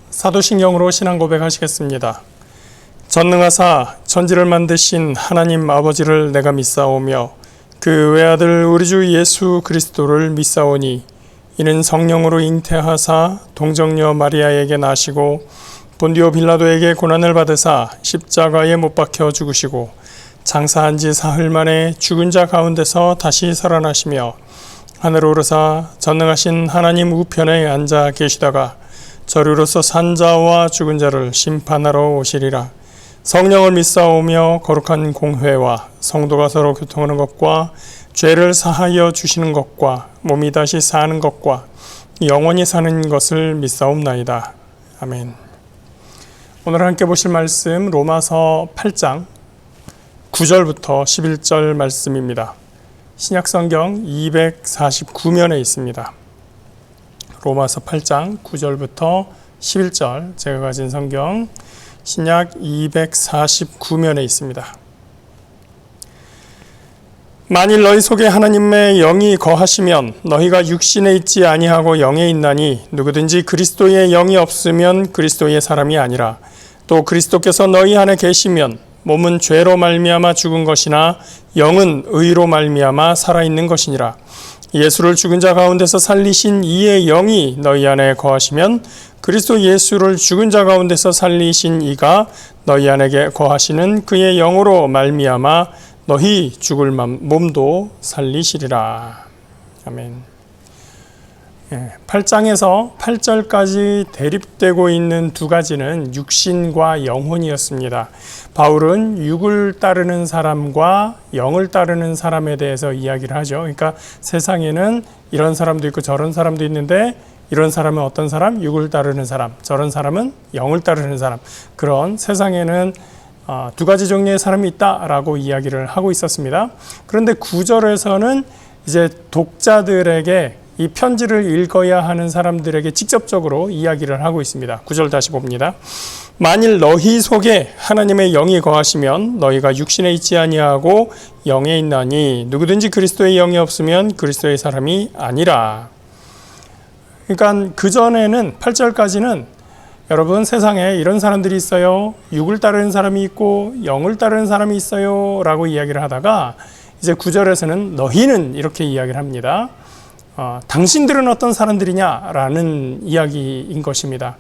사도신경으로 신앙 고백하시겠습니다. 전능하사 천지를 만드신 하나님 아버지를 내가 믿사오며 그 외아들 우리 주 예수 그리스도를 믿사오니 이는 성령으로 잉태하사 동정녀 마리아에게 나시고 본디오 빌라도에게 고난을 받으사 십자가에 못 박혀 죽으시고 장사한 지 사흘 만에 죽은 자 가운데서 다시 살아나시며 하늘로 오르사 전능하신 하나님 우편에 앉아 계시다가 저리로서 산 자와 죽은 자를 심판하러 오시리라. 성령을 믿사오며 거룩한 공회와 성도가 서로 교통하는 것과 죄를 사하여 주시는 것과 몸이 다시 사는 것과 영원히 사는 것을 믿사옵나이다. 아멘. 오늘 함께 보실 말씀 로마서 8장 9절부터 11절 말씀입니다. 신약성경 249면에 있습니다. 로마서 8장 9절부터 11절 제가 가진 성경 신약 249면에 있습니다. 만일 너희 속에 하나님의 영이 거하시면 너희가 육신에 있지 아니하고 영에 있나니 누구든지 그리스도의 영이 없으면 그리스도의 사람이 아니라 또 그리스도께서 너희 안에 계시면 몸은 죄로 말미암아 죽은 것이나 영은 의로 말미암아 살아있는 것이니라. 예수를 죽은 자 가운데서 살리신 이의 영이 너희 안에 거하시면 그리스도 예수를 죽은 자 가운데서 살리신 이가 너희 안에 거하시는 그의 영으로 말미암아 너희 죽을 몸도 살리시리라. 아멘. 8장에서 8절까지 대립되고 있는 두 가지는 육신과 영혼이었습니다. 바울은 육을 따르는 사람과 영을 따르는 사람에 대해서 이야기를 하죠. 그러니까 세상에는 이런 사람도 있고 저런 사람도 있는데 이런 사람은 어떤 사람? 육을 따르는 사람. 저런 사람은 영을 따르는 사람. 그런 세상에는 두 가지 종류의 사람이 있다라고 이야기를 하고 있었습니다. 그런데 9절에서는 이제 독자들에게 이 편지를 읽어야 하는 사람들에게 직접적으로 이야기를 하고 있습니다. 9절 다시 봅니다. 만일 너희 속에 하나님의 영이 거하시면 너희가 육신에 있지 아니하고 영에 있나니 누구든지 그리스도의 영이 없으면 그리스도의 사람이 아니라. 그러니까 그전에는 8절까지는 여러분 세상에 이런 사람들이 있어요. 육을 따르는 사람이 있고 영을 따르는 사람이 있어요 라고 이야기를 하다가 이제 9절에서는 너희는 이렇게 이야기를 합니다. 당신들은 어떤 사람들이냐라는 이야기인 것입니다.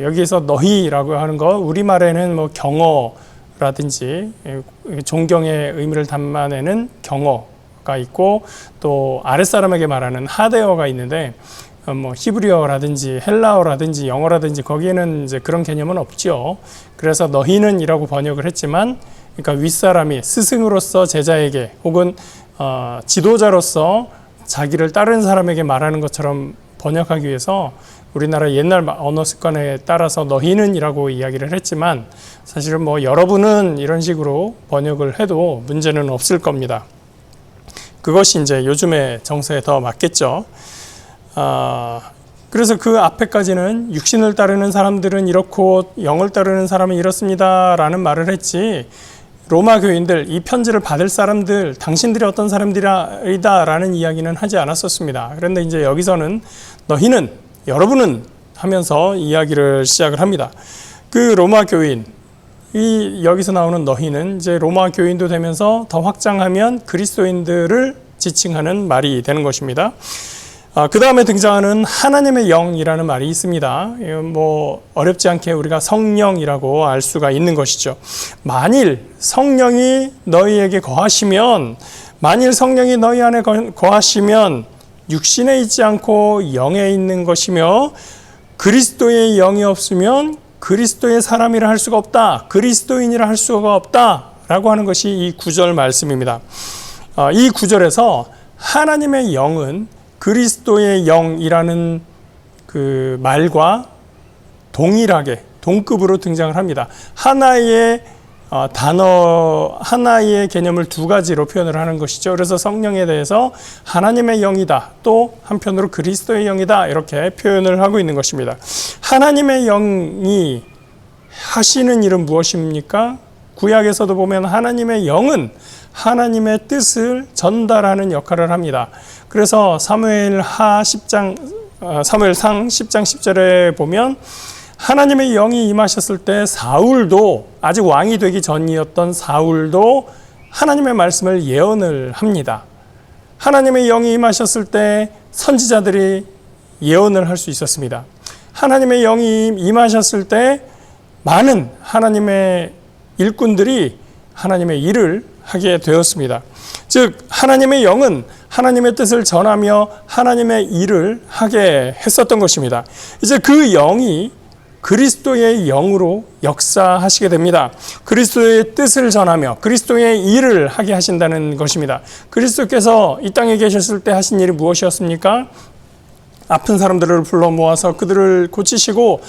여기에서 너희라고 하는 거 우리말에는 뭐 경어라든지 존경의 의미를 담아내는 경어가 있고 또 아랫사람에게 말하는 하데어가 있는데 뭐 히브리어라든지 헬라어라든지 영어라든지 거기에는 이제 그런 개념은 없죠. 그래서 너희는이라고 번역을 했지만 그러니까 윗사람이 스승으로서 제자에게 혹은 지도자로서 자기를 따르는 사람에게 말하는 것처럼 번역하기 위해서 우리나라 옛날 언어 습관에 따라서 너희는이라고 이야기를 했지만 사실은 뭐 여러분은 이런 식으로 번역을 해도 문제는 없을 겁니다. 그것이 이제 요즘의 정서에 더 맞겠죠. 그래서 그 앞에까지는 육신을 따르는 사람들은 이렇고 영을 따르는 사람은 이렇습니다 라는 말을 했지 로마 교인들, 이 편지를 받을 사람들, 당신들이 어떤 사람들이다 라는 이야기는 하지 않았었습니다. 그런데 이제 여기서는 너희는, 여러분은 하면서 이야기를 시작을 합니다. 그 로마 교인, 여기서 나오는 너희는 이제 로마 교인도 되면서 더 확장하면 그리스도인들을 지칭하는 말이 되는 것입니다. 그 다음에 등장하는 하나님의 영이라는 말이 있습니다. 뭐 어렵지 않게 우리가 성령이라고 알 수가 있는 것이죠. 만일 성령이 너희에게 거하시면, 만일 성령이 너희 안에 거하시면 육신에 있지 않고 영에 있는 것이며 그리스도의 영이 없으면 그리스도의 사람이라 할 수가 없다. 그리스도인이라 할 수가 없다. 라고 하는 것이 이 9절 말씀입니다. 이 9절에서 하나님의 영은 그리스도의 영이라는 그 말과 동일하게 동급으로 등장을 합니다. 하나의 단어, 하나의 개념을 두 가지로 표현을 하는 것이죠. 그래서 성령에 대해서 하나님의 영이다, 또 한편으로 그리스도의 영이다, 이렇게 표현을 하고 있는 것입니다. 하나님의 영이 하시는 일은 무엇입니까? 구약에서도 보면 하나님의 영은 하나님의 뜻을 전달하는 역할을 합니다. 그래서 사무엘상 10장 10절에 보면 하나님의 영이 임하셨을 때 사울도, 아직 왕이 되기 전이었던 사울도 하나님의 말씀을 예언을 합니다. 하나님의 영이 임하셨을 때 선지자들이 예언을 할 수 있었습니다. 하나님의 영이 임하셨을 때 많은 하나님의 일꾼들이 하나님의 일을 하게 되었습니다. 즉 하나님의 영은 하나님의 뜻을 전하며 하나님의 일을 하게 했었던 것입니다. 이제 그 영이 그리스도의 영으로 역사하시게 됩니다. 그리스도의 뜻을 전하며 그리스도의 일을 하게 하신다는 것입니다. 그리스도께서 이 땅에 계셨을 때 하신 일이 무엇이었습니까? 아픈 사람들을 불러 모아서 그들을 고치시고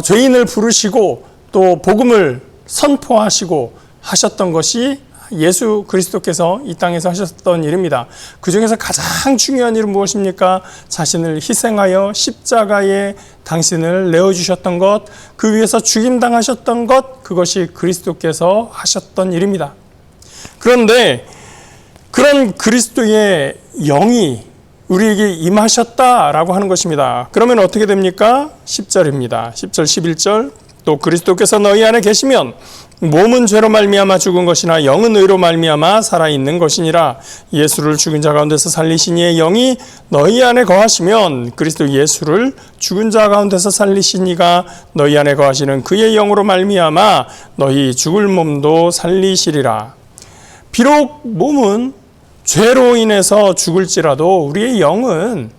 죄인을 부르시고 또 복음을 선포하시고 하셨던 것이 예수 그리스도께서 이 땅에서 하셨던 일입니다. 그 중에서 가장 중요한 일은 무엇입니까? 자신을 희생하여 십자가에 당신을 내어주셨던 것, 그 위에서 죽임당하셨던 것, 그것이 그리스도께서 하셨던 일입니다. 그런데 그런 그리스도의 영이 우리에게 임하셨다라고 하는 것입니다. 그러면 어떻게 됩니까? 10절입니다. 10절, 11절. 또 그리스도께서 너희 안에 계시면 몸은 죄로 말미암아 죽은 것이나 영은 의로 말미암아 살아있는 것이니라. 예수를 죽은 자 가운데서 살리신 이의 영이 너희 안에 거하시면 그리스도 예수를 죽은 자 가운데서 살리신 이가 너희 안에 거하시는 그의 영으로 말미암아 너희 죽을 몸도 살리시리라. 비록 몸은 죄로 인해서 죽을지라도 우리의 영은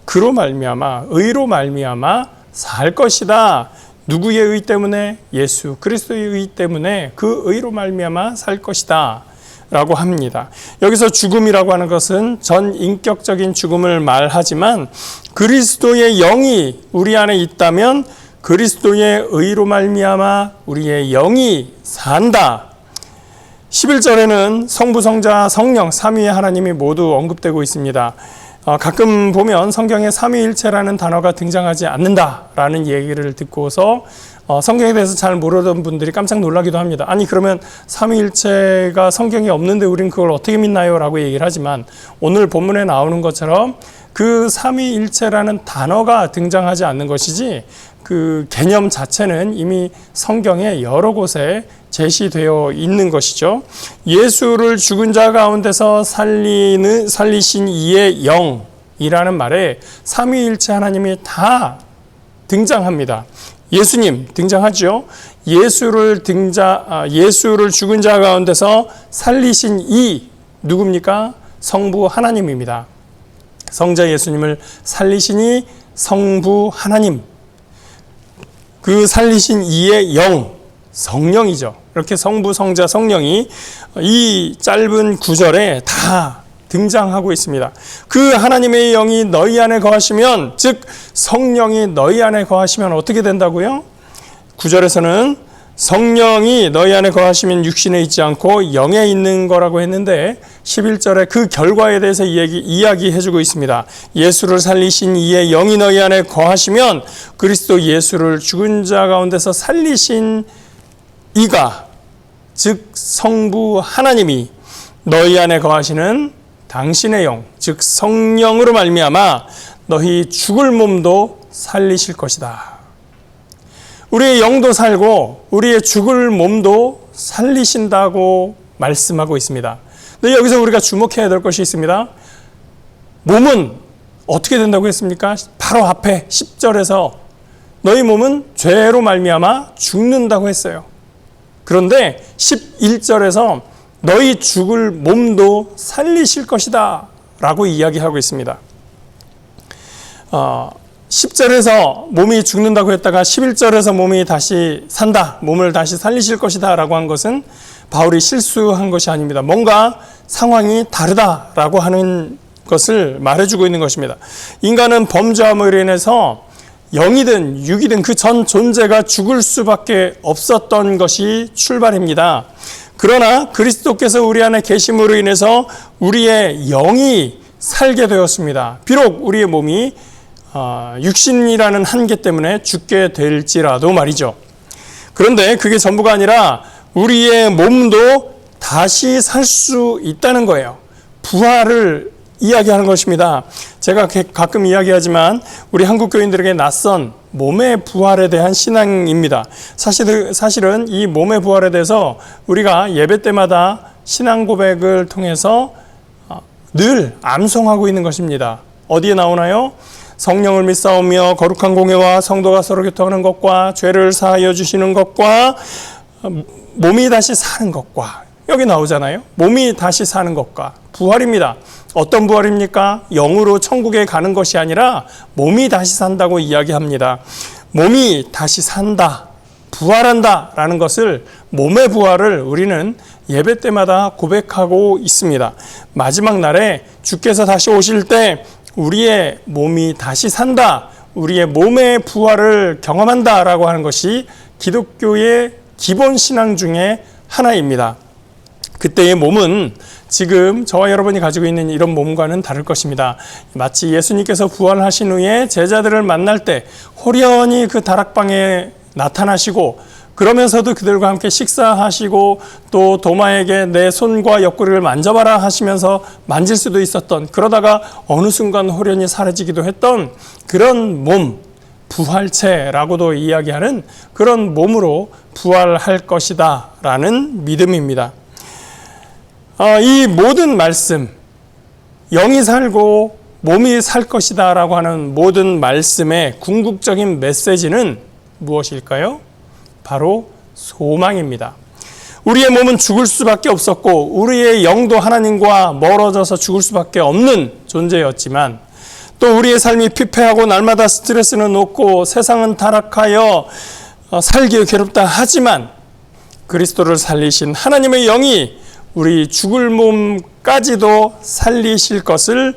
그로 말미암아 의로 말미암아 살 것이다. 누구의 의 때문에? 예수 그리스도의 의 때문에 그 의로 말미암아 살 것이다 라고 합니다. 여기서 죽음이라고 하는 것은 전 인격적인 죽음을 말하지만 그리스도의 영이 우리 안에 있다면 그리스도의 의로 말미암아 우리의 영이 산다. 11절에는 성부, 성자, 성령, 삼위의 하나님이 모두 언급되고 있습니다. 가끔 보면 성경에 삼위일체라는 단어가 등장하지 않는다라는 얘기를 듣고서 성경에 대해서 잘 모르던 분들이 깜짝 놀라기도 합니다. 아니 그러면 삼위일체가 성경에 없는데 우리는 그걸 어떻게 믿나요? 라고 얘기를 하지만 오늘 본문에 나오는 것처럼 그 삼위일체라는 단어가 등장하지 않는 것이지 그 개념 자체는 이미 성경에 여러 곳에 제시되어 있는 것이죠. 예수를 죽은 자 가운데서 살리신 이의 영이라는 말에 삼위일체 하나님이 다 등장합니다. 예수님 등장하죠. 예수를 죽은 자 가운데서 살리신 이 누굽니까? 성부 하나님입니다. 성자 예수님을 살리시니 성부 하나님. 그 살리신 이의 영, 성령이죠. 이렇게 성부, 성자, 성령이 이 짧은 구절에 다 등장하고 있습니다. 그 하나님의 영이 너희 안에 거하시면, 즉 성령이 너희 안에 거하시면 어떻게 된다고요? 9절에서는 성령이 너희 안에 거하시면 육신에 있지 않고 영에 있는 거라고 했는데 11절에 그 결과에 대해서 이야기해주고 있습니다. 예수를 살리신 이의 영이 너희 안에 거하시면 그리스도 예수를 죽은 자 가운데서 살리신 이가, 즉 성부 하나님이 너희 안에 거하시는 당신의 영, 즉 성령으로 말미암아 너희 죽을 몸도 살리실 것이다. 우리의 영도 살고 우리의 죽을 몸도 살리신다고 말씀하고 있습니다. 근데 여기서 우리가 주목해야 될 것이 있습니다. 몸은 어떻게 된다고 했습니까? 바로 앞에 10절에서 너희 몸은 죄로 말미암아 죽는다고 했어요. 그런데 11절에서 너희 죽을 몸도 살리실 것이다 라고 이야기하고 있습니다. 10절에서 몸이 죽는다고 했다가 11절에서 몸이 다시 산다, 몸을 다시 살리실 것이다 라고 한 것은 바울이 실수한 것이 아닙니다. 뭔가 상황이 다르다라고 하는 것을 말해주고 있는 것입니다. 인간은 범죄함으로 인해서 영이든 육이든 그 전 존재가 죽을 수밖에 없었던 것이 출발입니다. 그러나 그리스도께서 우리 안에 계심으로 인해서 우리의 영이 살게 되었습니다. 비록 우리의 몸이 육신이라는 한계 때문에 죽게 될지라도 말이죠. 그런데 그게 전부가 아니라 우리의 몸도 다시 살 수 있다는 거예요. 부활을 이야기하는 것입니다. 제가 가끔 이야기하지만 우리 한국 교인들에게 낯선 몸의 부활에 대한 신앙입니다. 사실은 이 몸의 부활에 대해서 우리가 예배 때마다 신앙 고백을 통해서 늘 암송하고 있는 것입니다. 어디에 나오나요? 성령을 믿사오며 거룩한 공예와 성도가 서로 교통하는 것과 죄를 사하여 주시는 것과 몸이 다시 사는 것과, 여기 나오잖아요. 몸이 다시 사는 것과 부활입니다. 어떤 부활입니까? 영으로 천국에 가는 것이 아니라 몸이 다시 산다고 이야기합니다. 몸이 다시 산다, 부활한다 라는 것을, 몸의 부활을 우리는 예배 때마다 고백하고 있습니다. 마지막 날에 주께서 다시 오실 때 우리의 몸이 다시 산다, 우리의 몸의 부활을 경험한다 라고 하는 것이 기독교의 기본 신앙 중에 하나입니다. 그때의 몸은 지금 저와 여러분이 가지고 있는 이런 몸과는 다를 것입니다. 마치 예수님께서 부활하신 후에 제자들을 만날 때 호련히 그 다락방에 나타나시고, 그러면서도 그들과 함께 식사하시고, 또 도마에게 내 손과 옆구리를 만져봐라 하시면서 만질 수도 있었던, 그러다가 어느 순간 호련히 사라지기도 했던 그런 몸, 부활체라고도 이야기하는 그런 몸으로 부활할 것이다 라는 믿음입니다. 이 모든 말씀, 영이 살고 몸이 살 것이다 라고 하는 모든 말씀의 궁극적인 메시지는 무엇일까요? 바로 소망입니다. 우리의 몸은 죽을 수밖에 없었고 우리의 영도 하나님과 멀어져서 죽을 수밖에 없는 존재였지만, 또 우리의 삶이 피폐하고 날마다 스트레스는 높고 세상은 타락하여 살기 괴롭다 하지만, 그리스도를 살리신 하나님의 영이 우리 죽을 몸까지도 살리실 것을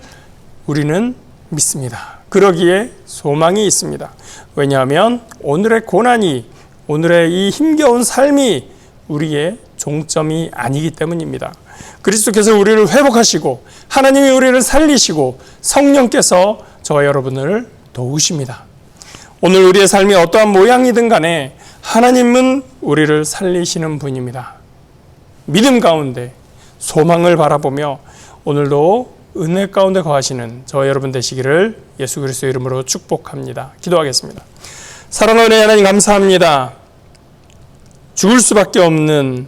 우리는 믿습니다. 그러기에 소망이 있습니다. 왜냐하면 오늘의 고난이, 오늘의 이 힘겨운 삶이 우리의 종점이 아니기 때문입니다. 그리스도께서 우리를 회복하시고 하나님이 우리를 살리시고 성령께서 저와 여러분을 도우십니다. 오늘 우리의 삶이 어떠한 모양이든 간에 하나님은 우리를 살리시는 분입니다. 믿음 가운데 소망을 바라보며 오늘도 은혜 가운데 거하시는 저와 여러분 되시기를 예수 그리스도 이름으로 축복합니다. 기도하겠습니다. 사랑하는 하나님, 감사합니다. 죽을 수밖에 없는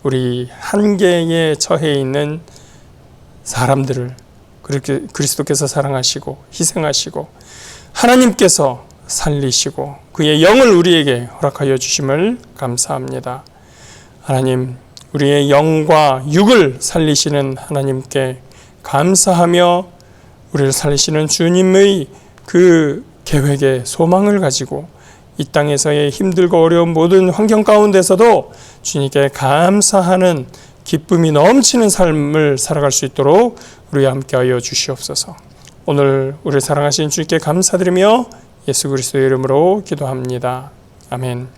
우리 한계에 처해 있는 사람들을 그렇게 그리스도께서 사랑하시고 희생하시고 하나님께서 살리시고 그의 영을 우리에게 허락하여 주심을 감사합니다. 하나님, 우리의 영과 육을 살리시는 하나님께 감사하며 우리를 살리시는 주님의 그 계획에 소망을 가지고 이 땅에서의 힘들고 어려운 모든 환경 가운데서도 주님께 감사하는 기쁨이 넘치는 삶을 살아갈 수 있도록 우리와 함께하여 주시옵소서. 오늘 우리를 사랑하신 주님께 감사드리며 예수 그리스도의 이름으로 기도합니다. 아멘.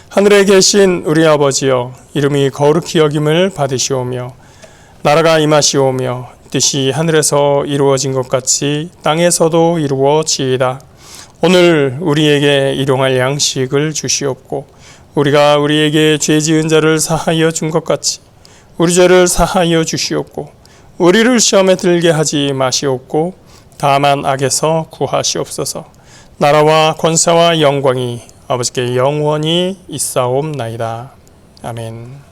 하늘에 계신 우리 아버지여, 이름이 거룩히 여김을 받으시오며 나라가 임하시오며 뜻이 하늘에서 이루어진 것 같이 땅에서도 이루어지이다. 오늘 우리에게 일용할 양식을 주시옵고 우리가 우리에게 죄 지은 자를 사하여 준 것 같이 우리 죄를 사하여 주시옵고 우리를 시험에 들게 하지 마시옵고 다만 악에서 구하시옵소서. 나라와 권세와 영광이 아버지께 영원히 있사옵나이다. 아멘.